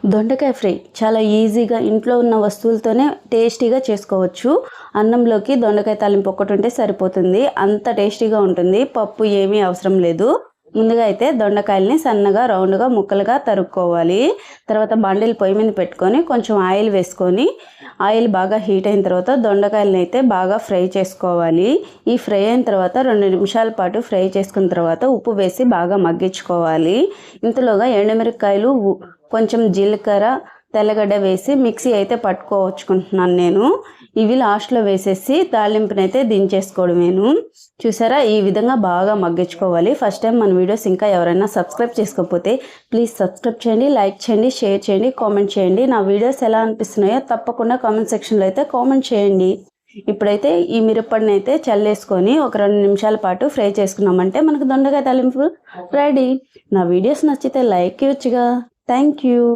దొండకాయ ఫ్రై చాలా ఈజీగా ఇంట్లో ఉన్న వస్తువులతోనే టేస్టీగా చేసుకోవచ్చు. అన్నంలోకి దొండకాయ తాలింపు ఒక్కటి ఉంటే సరిపోతుంది. అంత టేస్టీగా ఉంటుంది. పప్పు ఏమీ అవసరం లేదు. ముందుగా అయితే దొండకాయల్ని సన్నగా రౌండ్గా ముక్కలుగా తరుక్కోవాలి. తర్వాత బాండిల్ పొయ్యి మీద పెట్టుకొని కొంచెం ఆయిల్ వేసుకొని ఆయిల్ బాగా హీట్ అయిన తర్వాత దొండకాయలని అయితే బాగా ఫ్రై చేసుకోవాలి. ఈ ఫ్రై అయిన తర్వాత 2 నిమిషాల పాటు ఫ్రై చేసుకున్న తర్వాత ఉప్పు వేసి బాగా మగ్గించుకోవాలి. ఇంతలోగా ఎండుమిరపకాయలు కొంచెం జీలకర్ర తెల్లగడ్డ వేసి మిక్సీ అయితే పట్టుకోవచ్చుకుంటున్నాను నేను. ఇవి లాస్ట్లో వేసేసి తాలింపునైతే దించేసుకోవడమేను. చూసారా, ఈ విధంగా బాగా మగ్గించుకోవాలి. ఫస్ట్ టైం మన వీడియోస్ ఇంకా ఎవరైనా సబ్స్క్రైబ్ చేసుకోకపోతే ప్లీజ్ సబ్స్క్రైబ్ చేయండి, లైక్ చేయండి, షేర్ చేయండి, కామెంట్ చేయండి. నా వీడియోస్ ఎలా అనిపిస్తున్నాయో తప్పకుండా కామెంట్ సెక్షన్లో అయితే కామెంట్ చేయండి. ఇప్పుడైతే ఈ మిరప్పొడిని అయితే చల్లేసుకొని ఒక 2 నిమిషాల పాటు ఫ్రై చేసుకున్నామంటే మనకు దొండకాయ తాలింపు రెడీ. నా వీడియోస్ నచ్చితే లైక్ ఇవ్వచ్చుగా. Thank you.